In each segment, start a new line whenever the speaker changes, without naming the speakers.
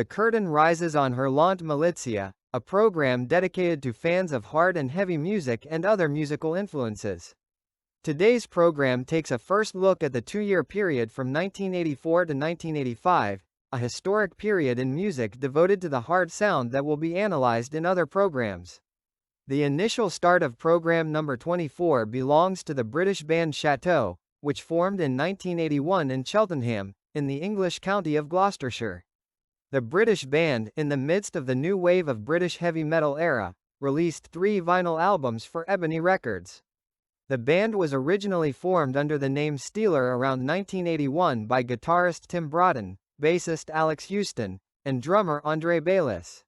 The curtain rises on Hurlant Militia, a program dedicated to fans of hard and heavy music and other musical influences. Today's program takes a first look at the two-year period from 1984 to 1985, a historic period in music devoted to the hard sound that will be analyzed in other programs. The initial start of program number 24 belongs to the British band Chateaux, which formed in 1981 in Cheltenham, in the English county of Gloucestershire. The British band, in the midst of the new wave of British heavy metal era, released 3 vinyl albums for EBONY Records. The band was originally formed under the name Steeler around 1981 by guitarist Tim Broughton, bassist Alex Houston, and drummer Andre Baylis.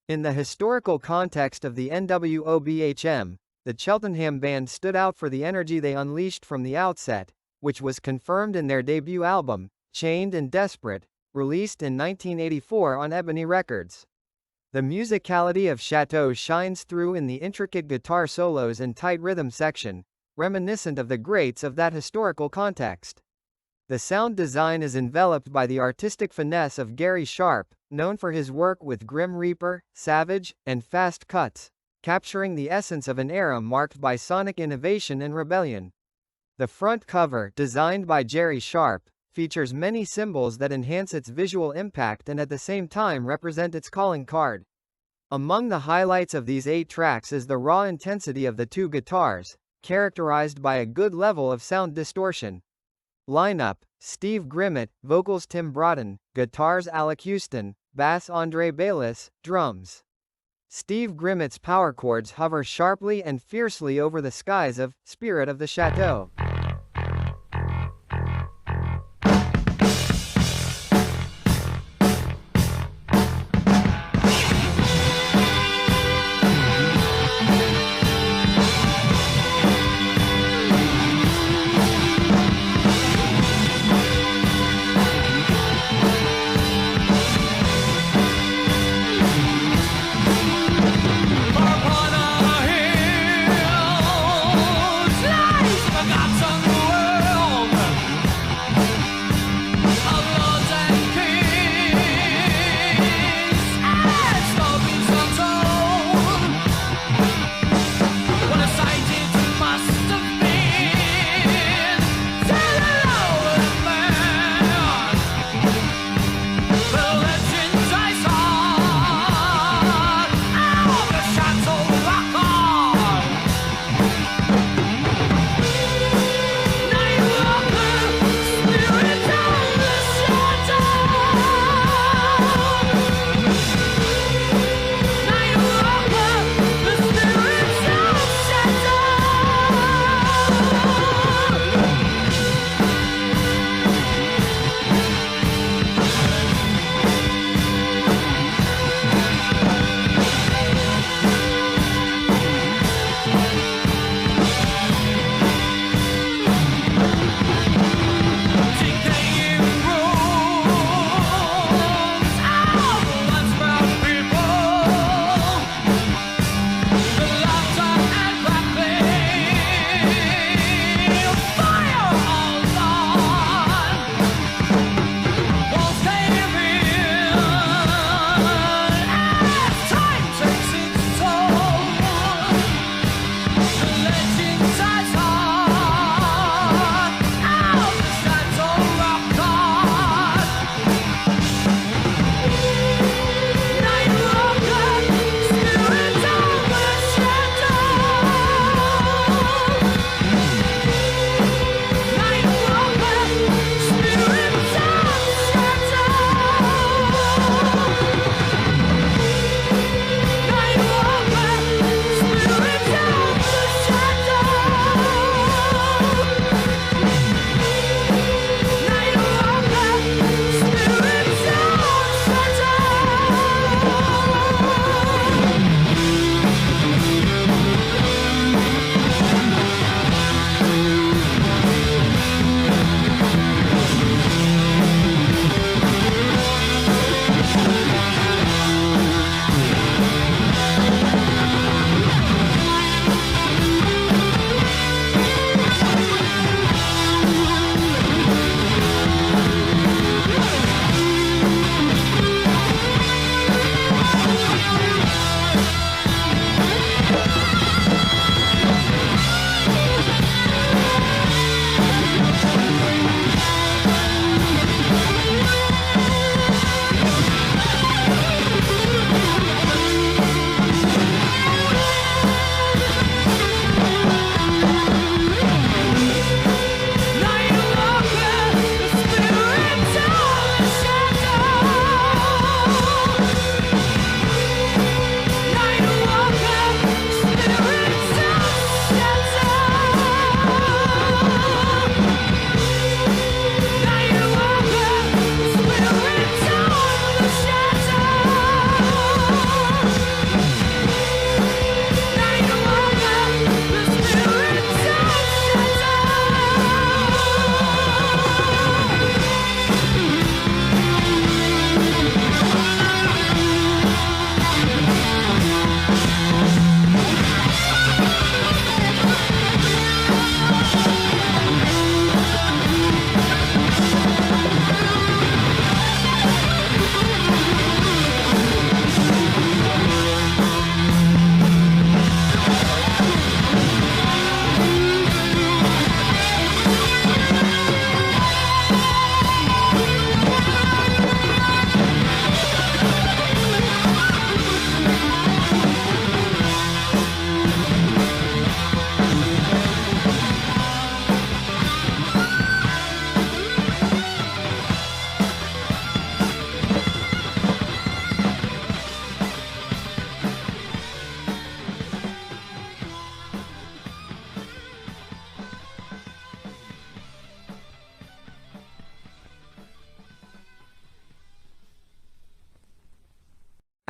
In the historical context of the NWOBHM, the Cheltenham band stood out for the energy they unleashed from the outset, which was confirmed in their debut album, Chained and Desperate, released in 1984 on EBONY Records. The musicality of Chateaux shines through in the intricate guitar solos and tight rhythm section, reminiscent of the greats of that historical context. The sound design is enveloped by the artistic finesse of Gary Sharp, known for his work with Grim Reaper, Savage, and Fast Cuts, capturing the essence of an era marked by sonic innovation and rebellion. The front cover, designed by Jerry Sharp, features many symbols that enhance its visual impact and at the same time represent its calling card. Among the highlights of these 8 tracks is the raw intensity of the 2 guitars, characterized by a good level of sound distortion. Lineup: Steve Grimmett, vocals Tim Broughton, guitars Alex Houston, bass Andre Baylis, drums. Steve Grimmett's power chords hover sharply and fiercely over the skies of Spirit of the Chateau.
Forgotten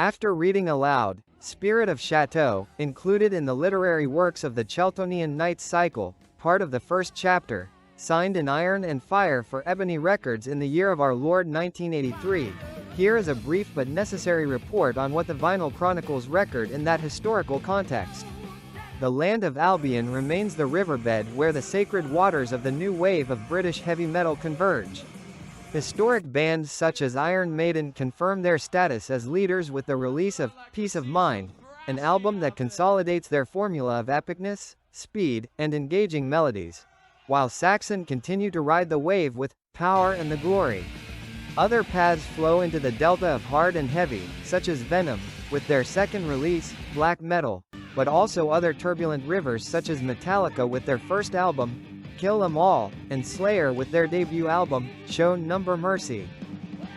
After reading aloud, Spirit of Chateaux, included in the literary works of the Cheltonian Nights cycle, part of the first chapter, signed in iron and fire for Ebony Records in the year of our Lord 1983, here is a brief but necessary report on what the vinyl chronicles record in that historical context. The land of Albion remains the riverbed where the sacred waters of the new wave of British heavy metal converge. Historic bands such as Iron Maiden confirm their status as leaders with the release of Peace of Mind, an album that consolidates their formula of epicness, speed, and engaging melodies, while Saxon continue to ride the wave with Power and the Glory. Other paths flow into the delta of hard and heavy, such as Venom, with their second release, Black Metal, but also other turbulent rivers such as Metallica with their first album, Kill 'Em All, and Slayer with their debut album, Show Number Mercy.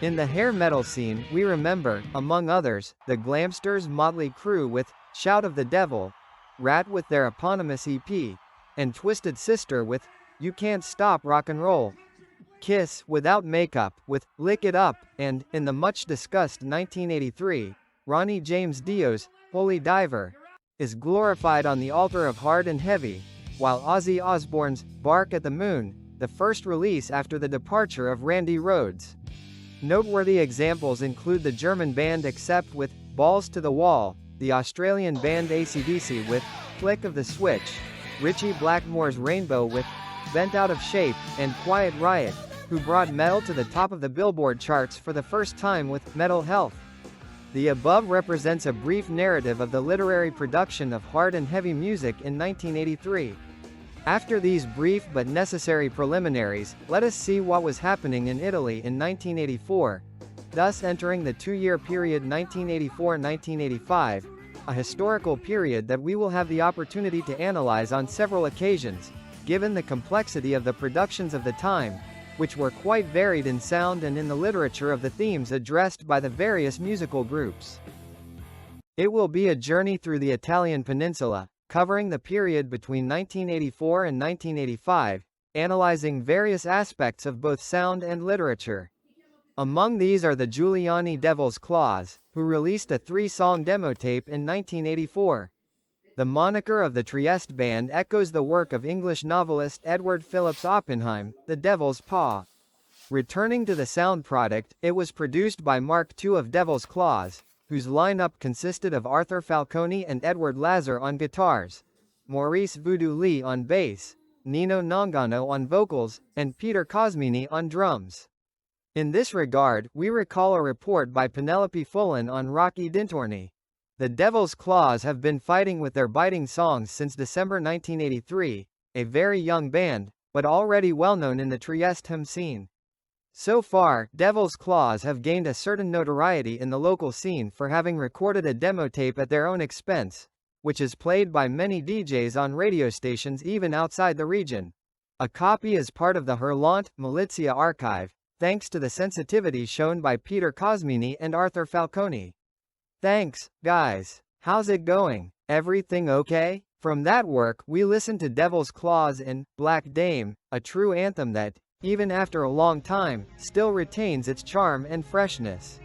In the hair metal scene, we remember, among others, the Glamsters' Motley Crue with Shout of the Devil, Rat with their eponymous EP, and Twisted Sister with You Can't Stop Rock and Roll. Kiss, Without Makeup, with Lick It Up, and, in the much-discussed 1983, Ronnie James Dio's Holy Diver, is glorified on the altar of hard and heavy, while Ozzy Osbourne's Bark at the Moon, the first release after the departure of Randy Rhoads. Noteworthy examples include the German band Accept with Balls to the Wall, the Australian band AC/DC with Flick of the Switch, Ritchie Blackmore's Rainbow with Bent Out of Shape, and Quiet Riot, who brought metal to the top of the Billboard charts for the first time with Metal Health. The above represents a brief narrative of the literary production of hard and heavy music in 1983. After these brief but necessary preliminaries, let us see what was happening in Italy in 1984, thus entering the two-year period 1984-1985, a historical period that we will have the opportunity to analyze on several occasions, given the complexity of the productions of the time, which were quite varied in sound and in the literature of the themes addressed by the various musical groups. It will be a journey through the Italian peninsula, covering the period between 1984 and 1985, analyzing various aspects of both sound and literature. Among these are the Giuliani Devil's Claws, who released a 3-song demo tape in 1984. The moniker of the Trieste band echoes the work of English novelist Edward Phillips Oppenheim, The Devil's Paw. Returning to the sound product, it was produced by Mark II of Devil's Claws, whose lineup consisted of Arthur Falcone and Edward Lazar on guitars, Maurice Voodoo Lee on bass, Nino Nongano on vocals, and Peter Cosmini on drums. In this regard, we recall a report by Penelope Fullen on Rocky Dintorni. The Devil's Claws have been fighting with their biting songs since December 1983, a very young band, but already well known in the Trieste hymn scene. So far, Devil's Claws have gained a certain notoriety in the local scene for having recorded a demo tape at their own expense, which is played by many DJs on radio stations even outside the region. A copy is part of the Hurlant Militia archive, thanks to the sensitivity shown by Peter Cosmini and Arthur Falcone. Thanks, guys. How's it going? Everything okay? From that work, we listened to Devil's Claws in Black Dame, a true anthem that, even after a long time, still retains its charm and freshness.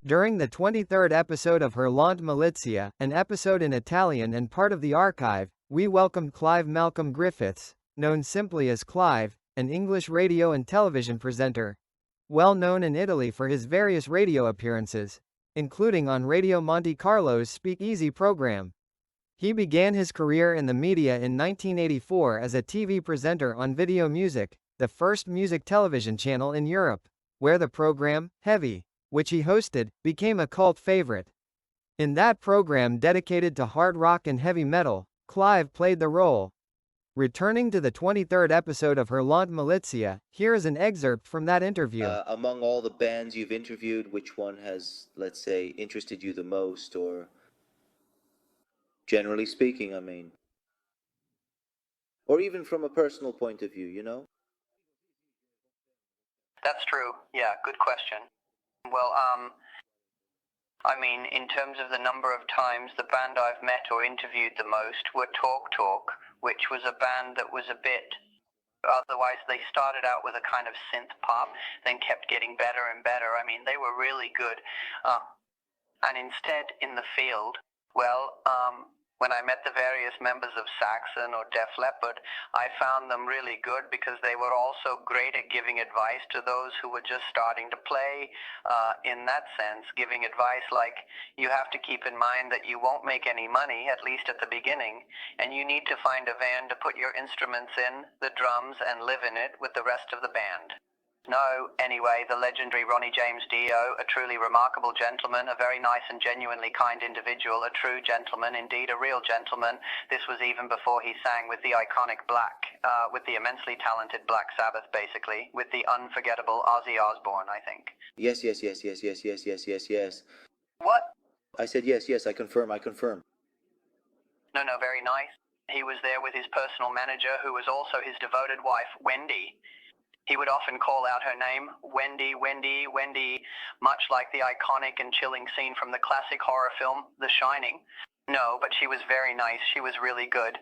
During the 23rd episode of Hurlant Militia, an episode in Italian and part of the archive, we welcomed Clive Malcolm Griffiths, known simply as Clive, an English radio and television presenter, well known in Italy for his various radio appearances, including on Radio Monte Carlo's Speak Easy program. He began his career in the media in 1984 as a TV presenter on Video Music, the first music television channel in Europe, where the program, Heavy, which he hosted, became a cult favorite. In that program dedicated to hard rock and heavy metal, Clive played the role. Returning to the 23rd episode of Hurlant Militia, here is an excerpt from that interview.
Among all the bands you've interviewed, which one has, let's say, interested you the most, or generally speaking, I mean? Or even from a personal point of view, you know?
That's true. Yeah, good question. Well, I mean, in terms of the number of times the band I've met or interviewed the most were Talk, which was a band that was a bit, otherwise they started out with a kind of synth pop, then kept getting better and better. I mean, they were really good. And instead, in the field, well, when I met the various members of Saxon or Def Leppard, I found them really good because they were also great at giving advice to those who were just starting to play. In that sense, giving advice like, you have to keep in mind that you won't make any money, at least at the beginning, and you need to find a van to put your instruments in, the drums, and live in it with the rest of the band. No, anyway, the legendary Ronnie James Dio, a truly remarkable gentleman, a very nice and genuinely kind individual, a true gentleman, indeed a real gentleman. This was even before he sang with the iconic with the immensely talented Black Sabbath, basically, with the unforgettable Ozzy Osbourne, I think.
Yes.
What?
I said yes, I confirm.
No, very nice. He was there with his personal manager, who was also his devoted wife, Wendy. He would often call out her name, Wendy, Wendy, Wendy, much like the iconic and chilling scene from the classic horror film, The Shining. No, but she was very nice. She was really good.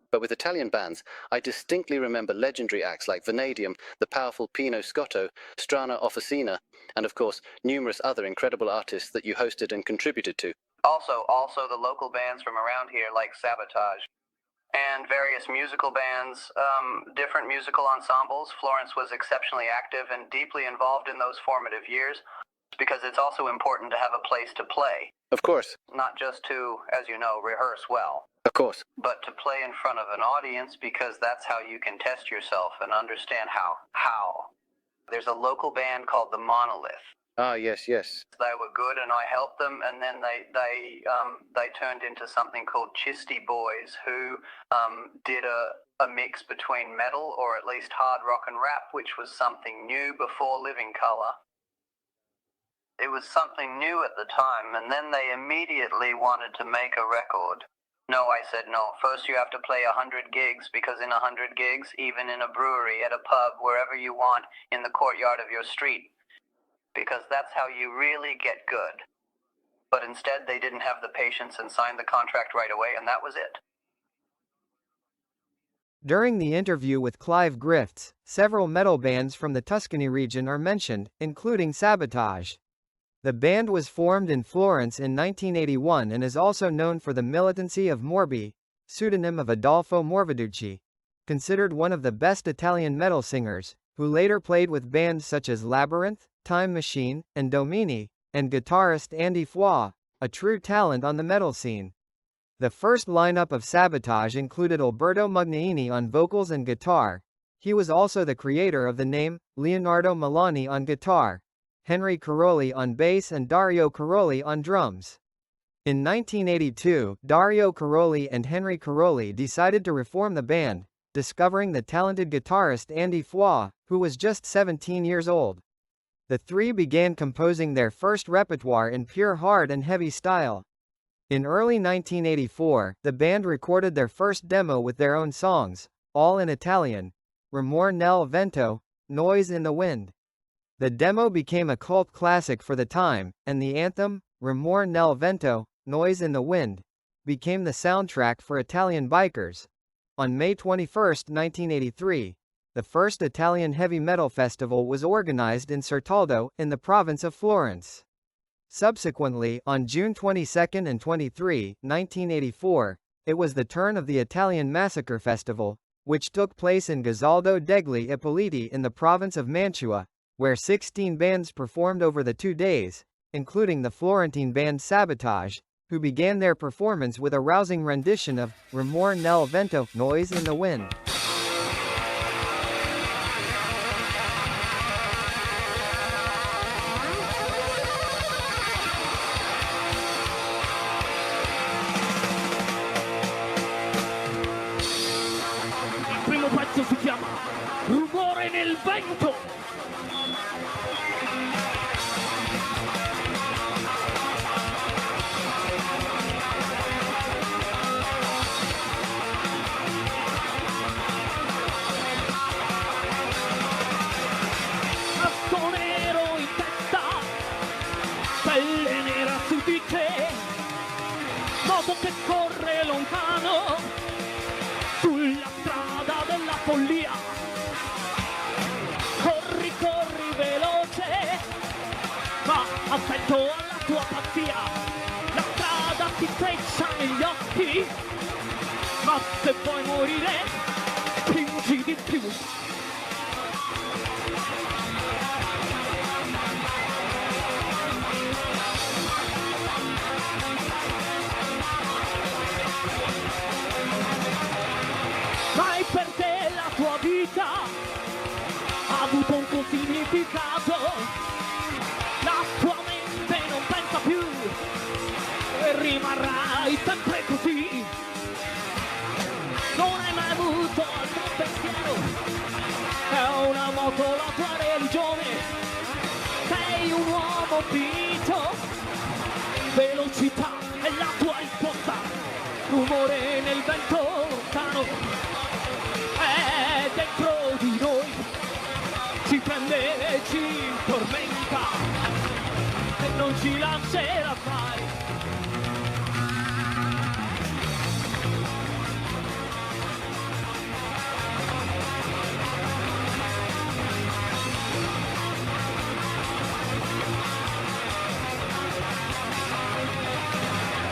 But with Italian bands, I distinctly remember legendary acts like Vanadium, the powerful Pino Scotto, Strana Officina, and of course, numerous other incredible artists that you hosted and contributed to.
Also the local bands from around here like Sabotage. And various musical bands, different musical ensembles. Florence was exceptionally active and deeply involved in those formative years because it's also important to have a place to play.
Of course.
Not just to, as you know, rehearse well.
Of course.
But to play in front of an audience because that's how you can test yourself and understand how. There's a local band called The Monolith.
Ah, yes.
They were good, and I helped them, and then they turned into something called Chisty Boys, who did a mix between metal, or at least hard rock and rap, which was something new before Living Colour. It was something new at the time, and then they immediately wanted to make a record. No, I said no. First you have to play 100 gigs, because in 100 gigs, even in a brewery, at a pub, wherever you want, in the courtyard of your street, because that's how you really get good. But instead, they didn't have the patience and signed the contract right away, and that was it.
During the interview with Clive Griffts, several metal bands from the Tuscany region are mentioned, including Sabotage. The band was formed in Florence in 1981 and is also known for the militancy of Morbi, pseudonym of Adolfo Morviducci, considered one of the best Italian metal singers, who later played with bands such as Labyrinth, Time Machine, and Domini, and guitarist Andy Foix, a true talent on the metal scene. The first lineup of Sabotage included Alberto Mugnaini on vocals and guitar. He was also the creator of the name, Leonardo Milani on guitar, Henry Caroli on bass and Dario Caroli on drums. In 1982, Dario Caroli and Henry Caroli decided to reform the band, discovering the talented guitarist Andy Foix, who was just 17 years old. The three began composing their first repertoire in pure hard and heavy style. In early 1984, the band recorded their first demo with their own songs, all in Italian, Rumore nel vento, Noise in the Wind. The demo became a cult classic for the time, and the anthem, Rumore nel vento, Noise in the Wind, became the soundtrack for Italian bikers. On May 21, 1983, the first Italian heavy metal festival was organized in Certaldo, in the province of Florence. Subsequently, on June 22 and 23, 1984, it was the turn of the Italian Massacre Festival, which took place in Gazaldo degli Ippoliti in the province of Mantua, where 16 bands performed over the 2 days, including the Florentine band SABOTAGE, who began their performance with a rousing rendition of Rumore nel vento, noise in the wind.
Il primo pezzo si chiama Rumore nel vento. Casco nero in testa, pelle nera su di te, moto che corre lontano sulla strada della follia. Corri, corri veloce, ma attento alla tua pazzia. La strada ti streccia negli occhi, ma se vuoi morire, spingi di più. Mai per te la tua vita ha avuto un tuo significato, la tua mente non pensa più e rimarrai sempre così. Non hai mai avuto altro pensiero, è una moto la tua religione, sei un uomo finito, velocità è la tua risposta, rumore nel vento lontano, è dentro di noi, ci prende e ci tormenta e non ci lascerà mai.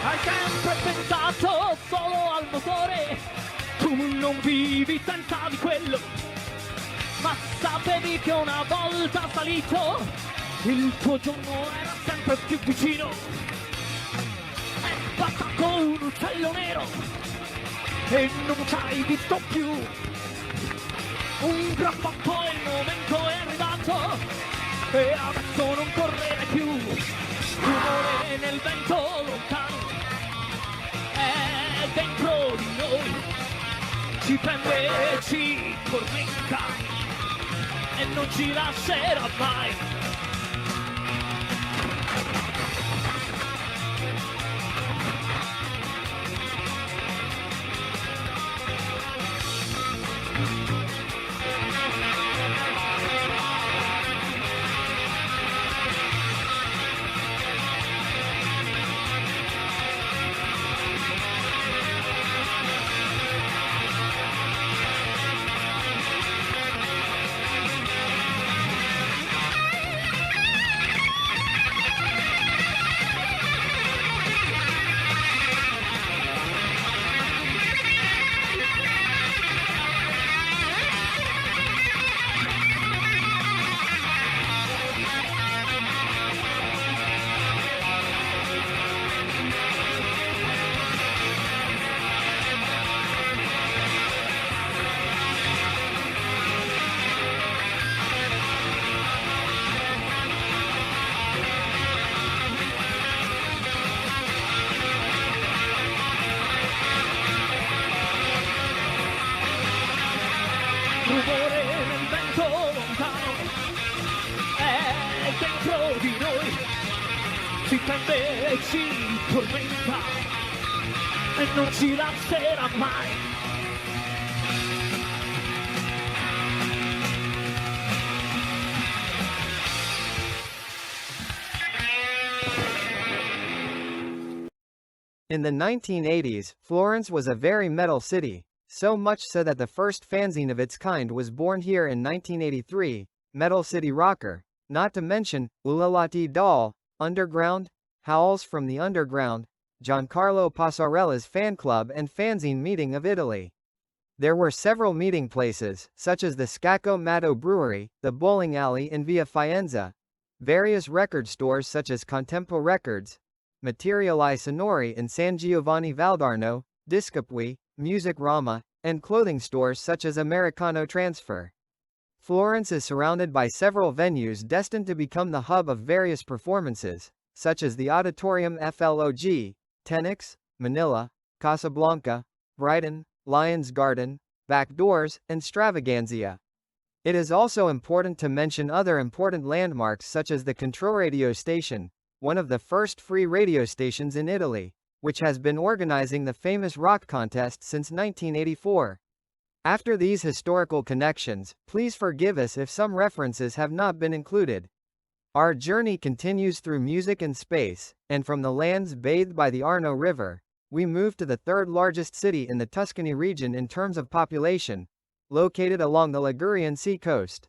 Hai sempre pensato solo al motore, tu non vivi senza di quello, ma sapevi che una volta salito il tuo giorno era sempre più vicino. È passato un uccello nero e non ci hai visto più. Un gran fatto e il momento è arrivato e adesso non correre più. Rumore nel vento lontano, è dentro di noi, ci prende e ci tormenta e non ci lascerà mai. Rumore nel vento lontano, è dentro di noi, ci prende e ci tormenta e non ci lascerà mai.
In the 1980s, Florence was a very metal city, so much so that the first fanzine of its kind was born here in 1983, Metal City Rocker, not to mention Ulalati Doll, Underground, Howls from the Underground, Giancarlo Passarella's fan club and fanzine meeting of Italy. There were several meeting places, such as the Scacco Matto Brewery, the bowling alley in Via Faenza, various record stores such as Contempo Records, Materiali Sonori in San Giovanni Valdarno, Discopui, Music Rama, and clothing stores such as Americano Transfer. Florence is surrounded by several venues destined to become the hub of various performances, such as the Auditorium FLOG, Tenix, Manila, Casablanca, Brighton, Lions Garden, Backdoors, and Stravaganzia. It is also important to mention other important landmarks such as the Controradio station, one of the first free radio stations in Italy, which has been organizing the famous rock contest since 1984. After these historical connections, please forgive us if some references have not been included. Our journey continues through music and space, and from the lands bathed by the Arno River, we move to the third largest city in the Tuscany region in terms of population, located along the Ligurian sea coast.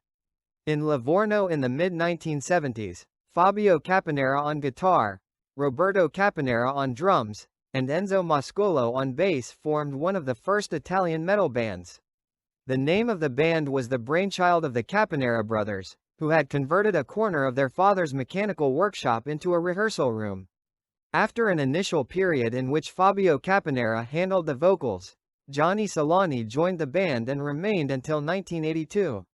In Livorno in the mid-1970s, Fabio Caponera on guitar, Roberto Caponera on drums, and Enzo Mascolo on bass formed one of the first Italian metal bands. The name of the band was the brainchild of the Caponera brothers, who had converted a corner of their father's mechanical workshop into a rehearsal room. After an initial period in which Fabio Caponera handled the vocals, Johnny Solani joined the band and remained until 1982.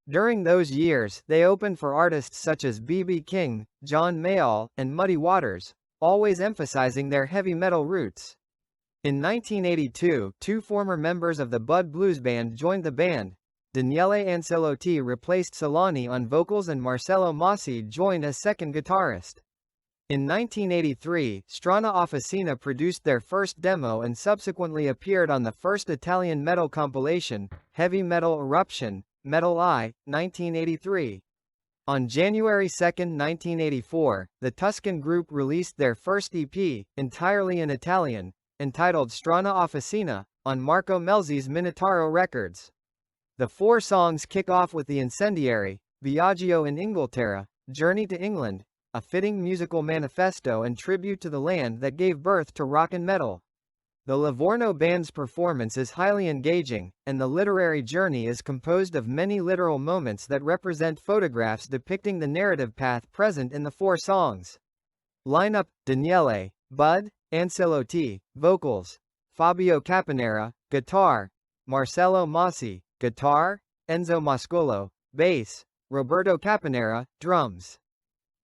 During those years, they opened for artists such as B.B. King, John Mayall, and Muddy Waters, always emphasizing their heavy metal roots. In 1982, two former members of the Bud Blues Band joined the band. Daniele Ancelotti replaced Solani on vocals and Marcello Masi joined as second guitarist. In 1983, Strana Officina produced their first demo and subsequently appeared on the first Italian metal compilation, Heavy Metal Eruption, Metal Eye, 1983. On January 2, 1984, the Tuscan group released their first EP, entirely in Italian, entitled Strana Officina, on Marco Melzi's Minotauro Records. The four songs kick off with the incendiary, Viaggio in Inghilterra, Journey to England, a fitting musical manifesto and tribute to the land that gave birth to rock and metal. The Livorno band's performance is highly engaging, and the literary journey is composed of many literal moments that represent photographs depicting the narrative path present in the four songs. Lineup: Daniele, Bud, Ancelotti, vocals, Fabio Caponera, guitar, Marcello Masi, guitar, Enzo Mascolo, bass, Roberto Caponera, drums.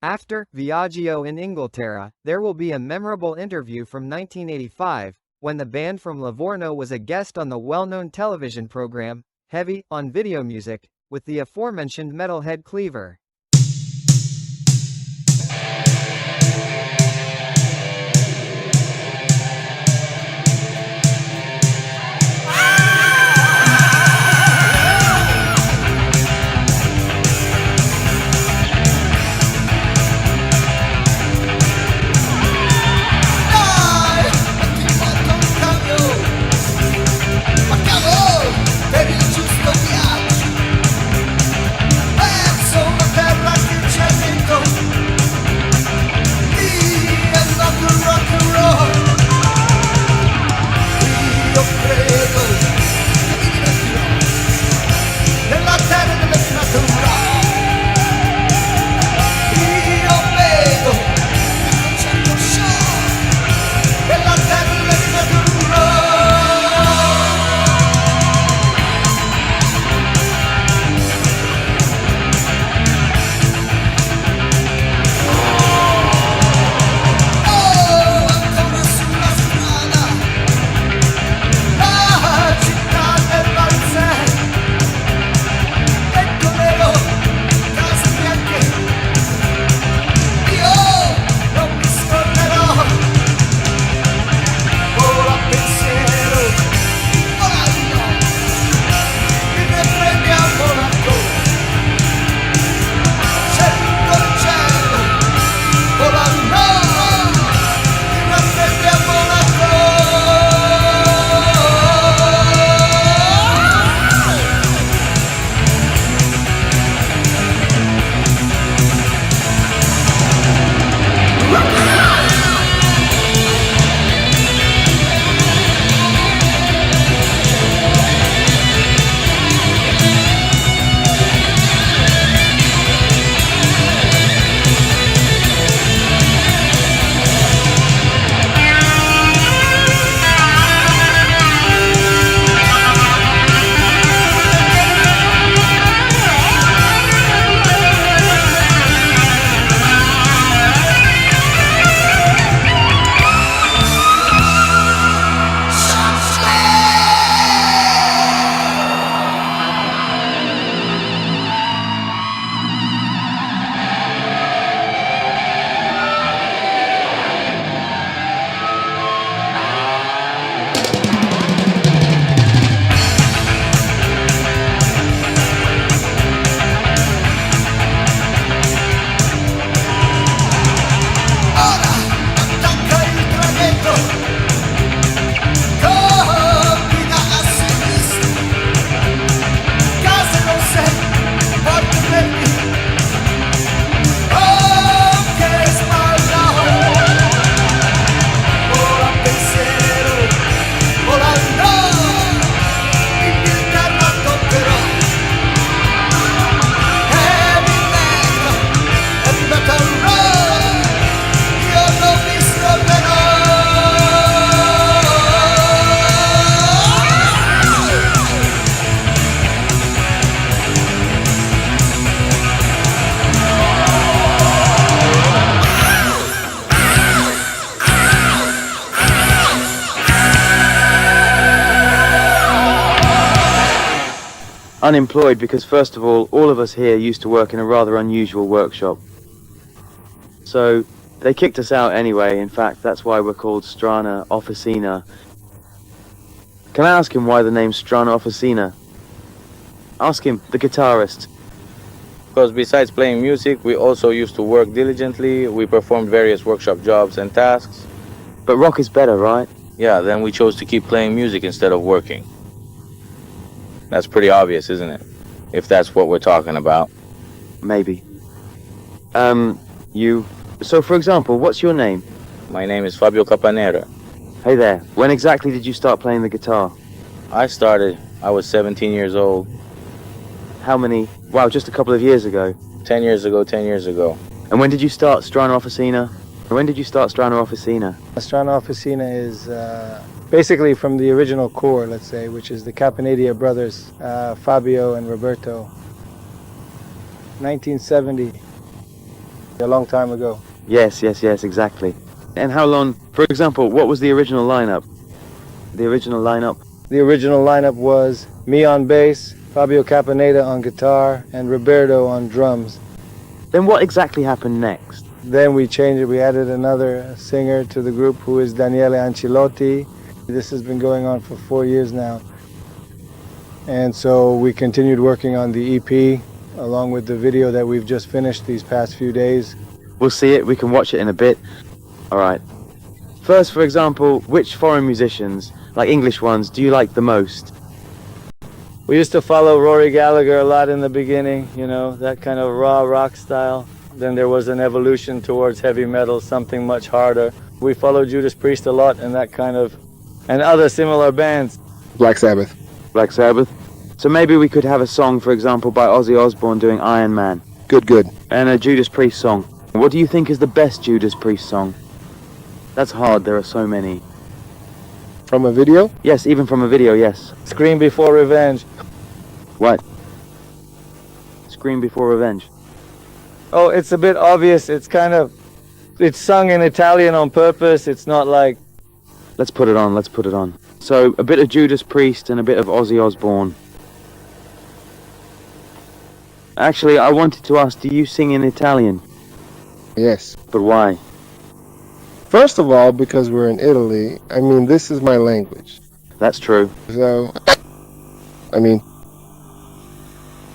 After Viaggio in Inghilterra, there will be a memorable interview from 1985, when the band from Livorno was a guest on the well-known television program, Heavy, on Video Music, with the aforementioned metalhead Cleaver.
Per il giusto viaggio verso una terra Unemployed because, first of all of us here used to work in a rather unusual workshop. So, they kicked us out anyway. In fact, that's why we're called Strana Officina. Can I ask him why the name Strana Officina? Ask him, the guitarist.
Because besides playing music, we also used to work diligently. We performed various workshop jobs and tasks.
But rock is better, right?
Yeah, then we chose to keep playing music instead of working. That's pretty obvious, isn't it? If that's what we're talking about.
Maybe. So for example, what's your name?
My name is Fabio Capanera.
Hey there, when exactly did you start playing the guitar?
I was 17 years old.
How many? Wow, just a couple of years ago.
10 years ago.
And when did you start Strana Officina?
Strana Officina is basically from the original core, let's say, which is the Capanedia brothers, Fabio and Roberto. 1970, a long time ago.
Yes, exactly. And how long, for example, what was the original lineup? The original lineup was me on bass, Fabio Capaneda on guitar, and Roberto on drums. Then what exactly happened next?
Then we changed it. We added another singer to the group who is Daniele Ancilotti. This has been going on for 4 years now. And so we continued working on the EP along with the video that we've just finished these past few days.
We'll see it, we can watch it in a bit. Alright. First, for example, which foreign musicians, like English ones, do you like the most?
We used to follow Rory Gallagher a lot in the beginning, you know, that kind of raw rock style. Then there was an evolution towards heavy metal, something much harder. We followed Judas Priest a lot and that kind of, and other similar bands.
Black Sabbath.
So maybe we could have a song, for example, by Ozzy Osbourne doing Iron Man.
Good.
And a Judas Priest song. What do you think is the best Judas Priest song? That's hard, there are so many.
From a video?
Yes, even from a video, yes.
Scream Before Revenge.
What? Scream Before Revenge.
Oh, it's a bit obvious. It's sung in Italian on purpose. It's not like...
Let's put it on. So, a bit of Judas Priest and a bit of Ozzy Osbourne. Actually, I wanted to ask, do you sing in Italian?
Yes.
But why?
First of all, because we're in Italy, this is my language.
That's true.
So,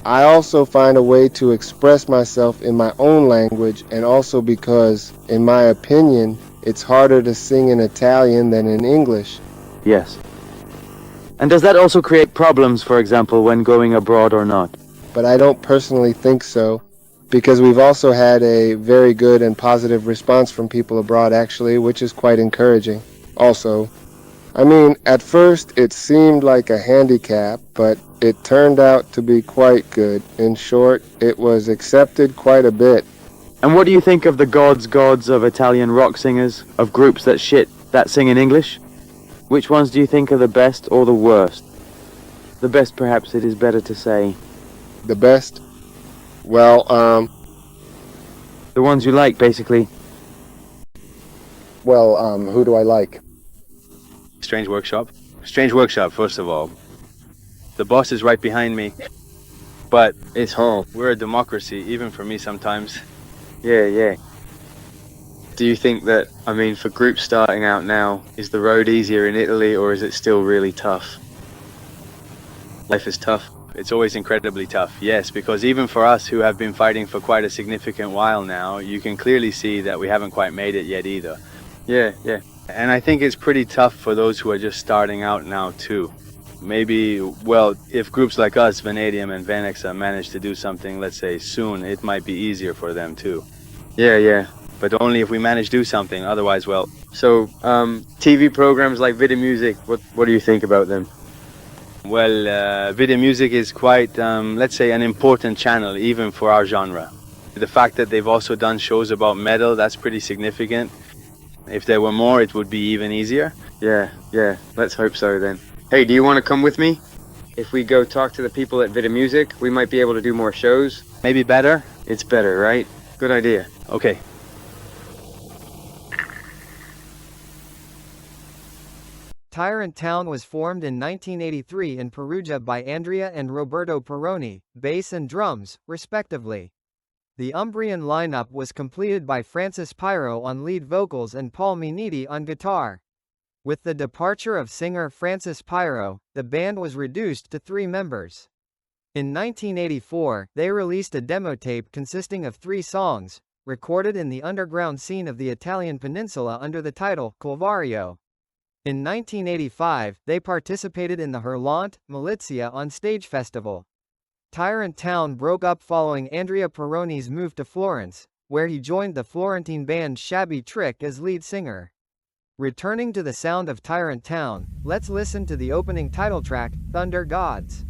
I also find a way to express myself in my own language, and also because, in my opinion, it's harder to sing in Italian than in English.
Yes. And does that also create problems, for example, when going abroad or not?
But I don't personally think so, because we've also had a very good and positive response from people abroad, actually, which is quite encouraging. Also, at first it seemed like a handicap, but it turned out to be quite good. In short, it was accepted quite a bit.
And what do you think of the gods of Italian rock singers, of groups that sing in English? Which ones do you think are the best or the worst? The best, perhaps it is better to say.
The best? Well,
the ones you like, basically.
Well, who do I like?
Strange Workshop, first of all. The boss is right behind me, but
it's home.
We're a democracy, even for me sometimes.
Yeah. Do you think that, for groups starting out now, is the road easier in Italy, or is it still really tough?
Life is tough. It's always incredibly tough, yes, because even for us who have been fighting for quite a significant while now, you can clearly see that we haven't quite made it yet either.
Yeah.
And I think it's pretty tough for those who are just starting out now too. Maybe, well, if groups like us, Vanadium and Vanexa, manage to do something, let's say, soon, it might be easier for them too.
Yeah.
But only if we manage to do something, otherwise, well...
So, TV programs like Video Music, what do you think about them?
Well, Video Music is quite, let's say, an important channel, even for our genre. The fact that they've also done shows about metal, that's pretty significant. If there were more, it would be even easier.
Yeah, let's hope so then. Hey, do you want to come with me? If we go talk to the people at Video Music, we might be able to do more shows.
Maybe better?
It's better, right? Good idea.
Okay.
Tyrant Town was formed in 1983 in Perugia by Andrea and Roberto Peroni, bass and drums, respectively. The Umbrian lineup was completed by Francis Pyro on lead vocals and Paul Miniti on guitar. With the departure of singer Francis Pyro, the band was reduced to 3 members. In 1984, they released a demo tape consisting of 3 songs, recorded in the underground scene of the Italian peninsula under the title Calvario. In 1985, they participated in the Hurlant Militia on Stage Festival. Tyrant Town broke up following Andrea Peroni's move to Florence, where he joined the Florentine band Shabby Trick as lead singer. Returning to the sound of Tyrant Town, let's listen to the opening title track, Thunder Gods.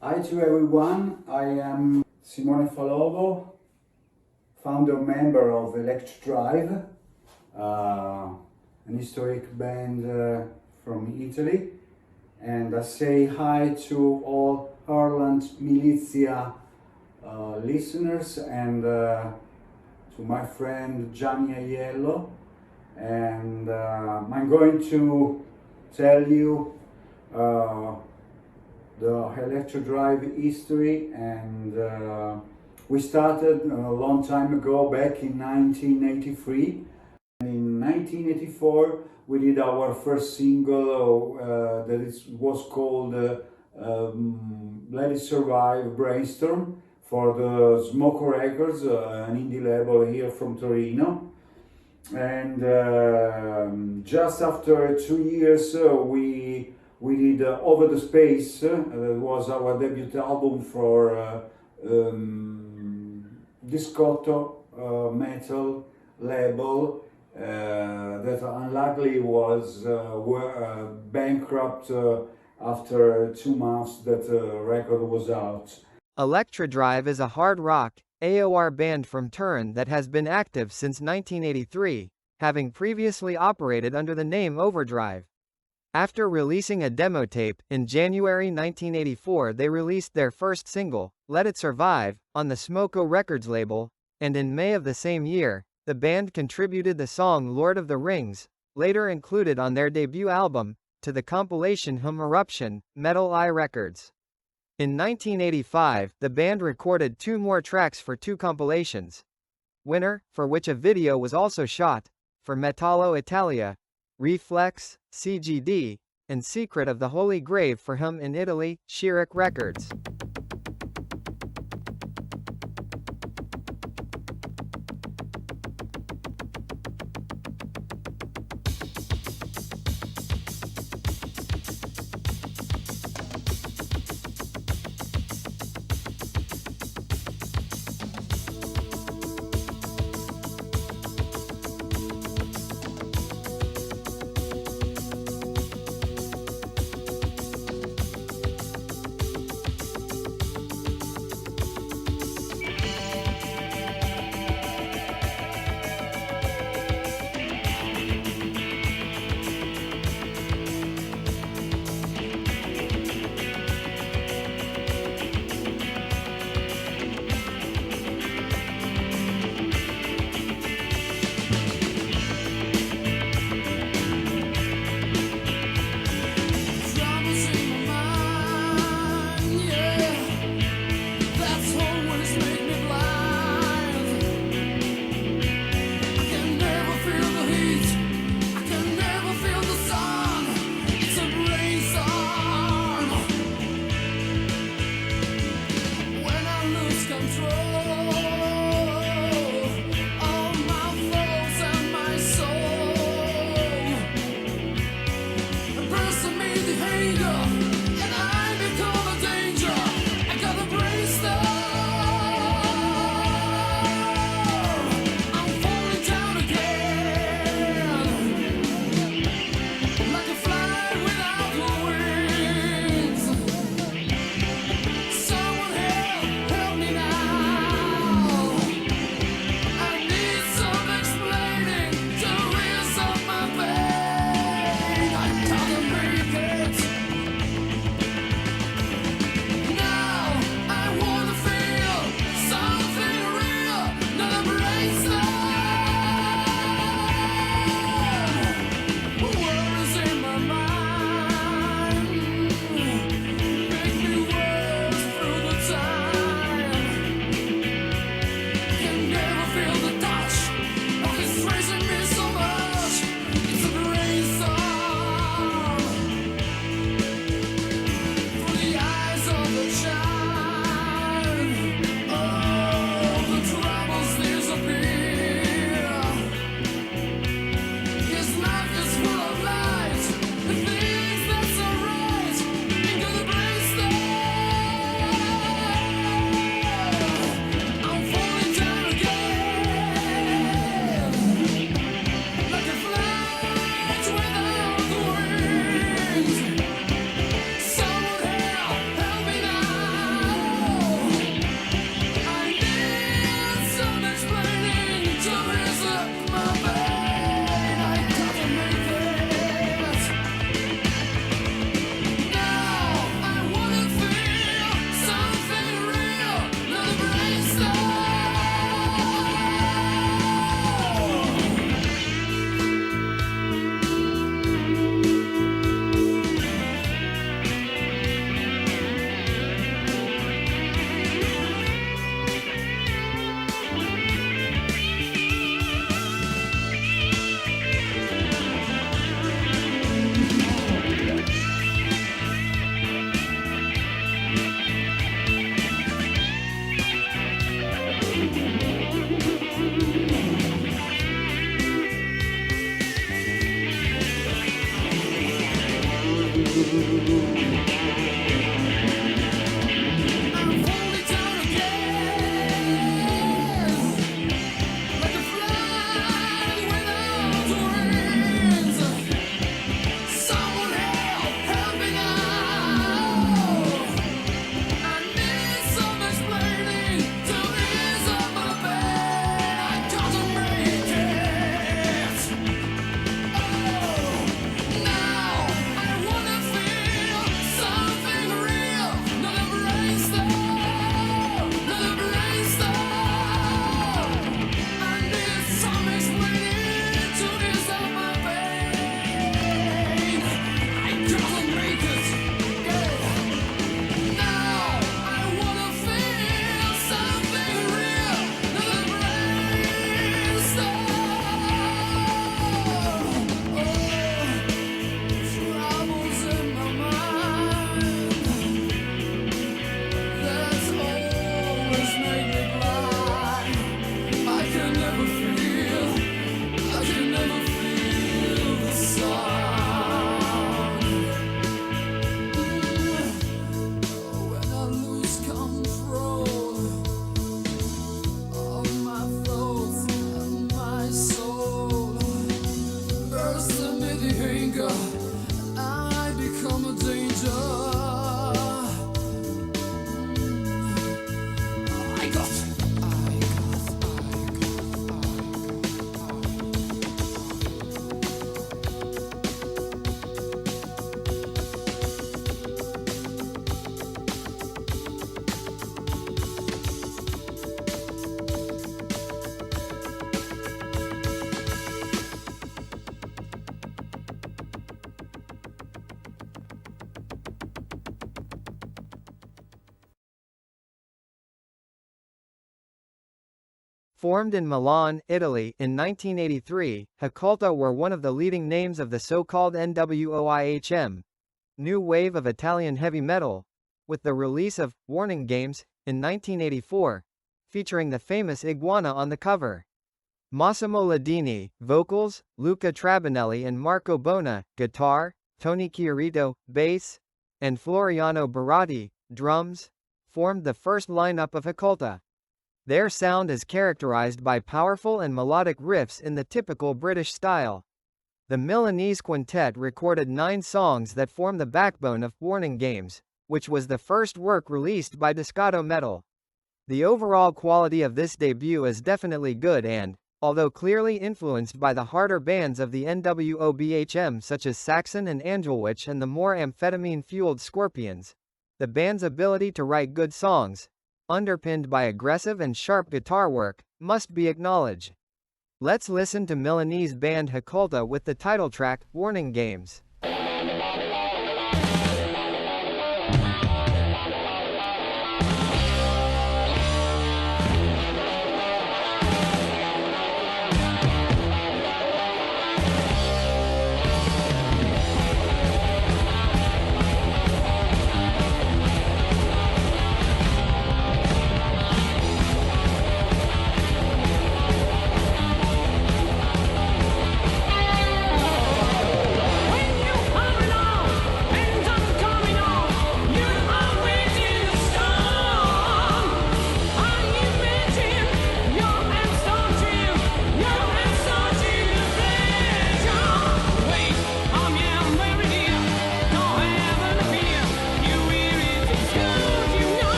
Hi to everyone, I am Simone Falovo, founder member of ELEKTRADIRIVE, an historic band from Italy, and I say hi to all Hurlant Militia listeners and to my friend Gianni Aiello, and I'm going to tell you the ELEKTRADIRIVE history, and we started a long time ago, back in 1983. In 1984 we did our first single was called Let It Survive, Brainstorm, for the SMOKO Records, an indie label here from Torino. And just after 2 years we did Over the Space. That was our debut album for DISCOTTO metal label that unluckily was bankrupt after 2 months that the record was out.
ELEKTRADIRIVE is a hard rock, AOR band from Turin that has been active since 1983, having previously operated under the name Overdrive. After releasing a demo tape, in January 1984 they released their first single, Let It Survive, on the SMOKO Records label, and in May of the same year, the band contributed the song Lord of the Rings, later included on their debut album, to the compilation Eruption, Metal Eye Records. In 1985, the band recorded 2 more tracks for 2 compilations. Winner, for which a video was also shot, for Metallo Italia, Reflex, CGD, and Secret of the Holy Grave for him in Italy, Chirac Records. Formed in Milan, Italy, in 1983, HOCCULTA were one of the leading names of the so-called NWOIHM, new wave of Italian heavy metal, with the release of Warning Games in 1984, featuring the famous iguana on the cover. Massimo Ladini, vocals, Luca Trabinelli and Marco Bona, guitar, Tony Chiarito, bass, and Floriano Baratti, drums, formed the first lineup of HOCCULTA. Their sound is characterized by powerful and melodic riffs in the typical British style. The Milanese quintet recorded 9 songs that form the backbone of Warning Games, which was the first work released by DISCOTTO Metal. The overall quality of this debut is definitely good and, although clearly influenced by the harder bands of the NWOBHM such as Saxon and Angelwitch and the more amphetamine-fueled Scorpions, the band's ability to write good songs, underpinned by aggressive and sharp guitar work, must be acknowledged. Let's listen to Milanese band HOCCULTA with the title track, Warning Games.
When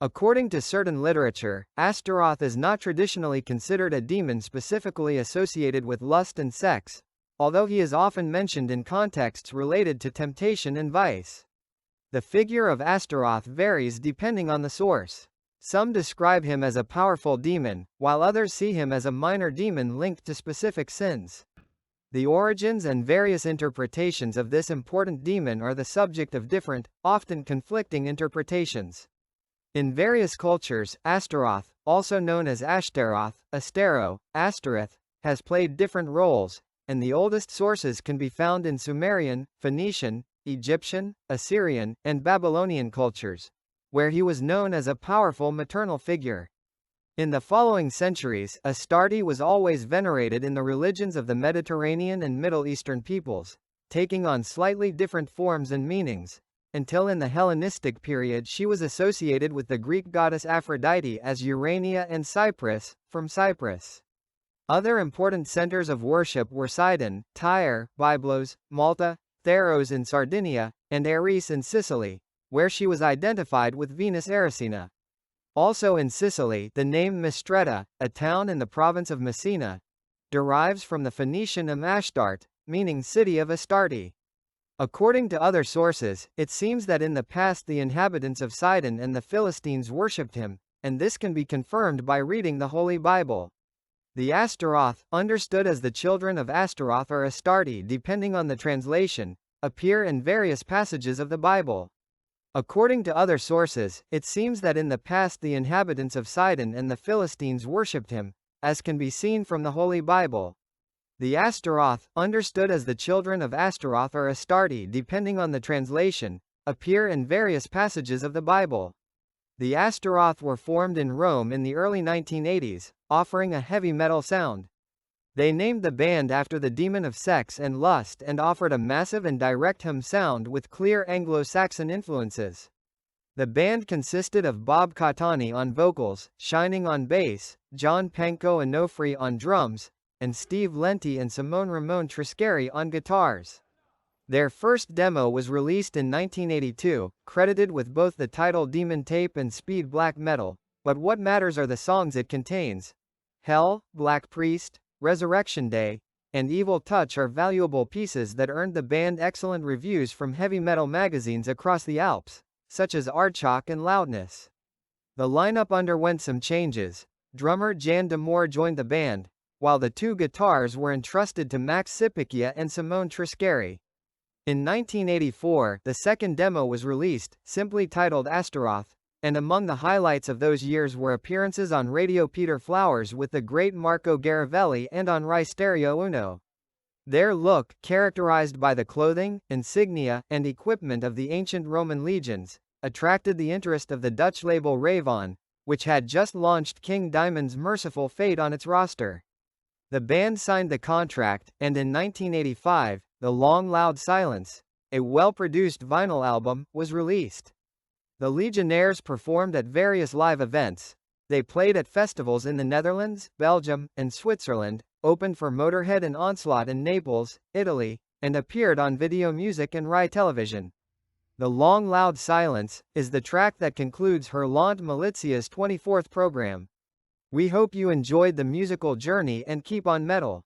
According to certain literature, Astaroth is not traditionally considered a demon specifically associated with lust and sex, although he is often mentioned in contexts related to temptation and vice. The figure of Astaroth varies depending on the source. Some describe him as a powerful demon, while others see him as a minor demon linked to specific sins. The origins and various interpretations of this important demon are the subject of different, often conflicting interpretations. In various cultures, Astaroth, also known as Ashtaroth, Astero, Astaroth, has played different roles, and the oldest sources can be found in Sumerian, Phoenician, Egyptian, Assyrian, and Babylonian cultures, where he was known as a powerful maternal figure. In the following centuries, Astarte was always venerated in the religions of the Mediterranean and Middle Eastern peoples, taking on slightly different forms and meanings, until in the Hellenistic period she was associated with the Greek goddess Aphrodite as Urania and Cyprus, from Cyprus. Other important centers of worship were Sidon, Tyre, Byblos, Malta, Theros in Sardinia, and Eris in Sicily, where she was identified with Venus Erycina. Also in Sicily, the name Mistretta, a town in the province of Messina, derives from the Phoenician Ashtart, meaning city of Astarte. According to other sources, it seems that in the past the inhabitants of Sidon and the Philistines worshipped him, and this can be confirmed by reading the Holy Bible. The Astaroth, understood as the children of Astaroth or Astarte depending on the translation, appear in various passages of the Bible. According to other sources, it seems that in the past the inhabitants of Sidon and the Philistines worshipped him, as can be seen from the Holy Bible. The Astaroth, understood as the children of Astaroth or Astarte depending on the translation, appear in various passages of the Bible. The Astaroth were formed in Rome in the early 1980s, offering a heavy metal sound. They named the band after the demon of sex and lust and offered a massive and direct hum sound with clear Anglo-Saxon influences. The band consisted of Bob Catani on vocals, Shining on bass, John Panko Onofre on drums, and Steve Lenti and Simone Ramon Triscari on guitars. Their first demo was released in 1982, credited with both the title Demon Tape and Speed Black Metal, but what matters are the songs it contains. Hell, Black Priest, Resurrection Day, and Evil Touch are valuable pieces that earned the band excellent reviews from heavy metal magazines across the Alps, such as Aardschok and Loudness. The lineup underwent some changes. Drummer Jan de Moor joined the band, while the two guitars were entrusted to Max Sipicchia and Simone Triscari. In 1984, the second demo was released, simply titled Astaroth, and among the highlights of those years were appearances on Radio Peter Flowers with the great Marco Garavelli and on Rai Stereo Uno. Their look, characterized by the clothing, insignia, and equipment of the ancient Roman legions, attracted the interest of the Dutch label RAVE, which had just launched King Diamond's Merciful Fate on its roster. The band signed the contract, and in 1985, The Long Loud Silence, a well-produced vinyl album, was released. The Legionnaires performed at various live events. They played at festivals in the Netherlands, Belgium, and Switzerland, opened for Motorhead and Onslaught in Naples, Italy, and appeared on Video Music and Rai Television. The Long Loud Silence is the track that concludes Hurlant Militia's 24th program. We hope you enjoyed the musical journey and keep on metal.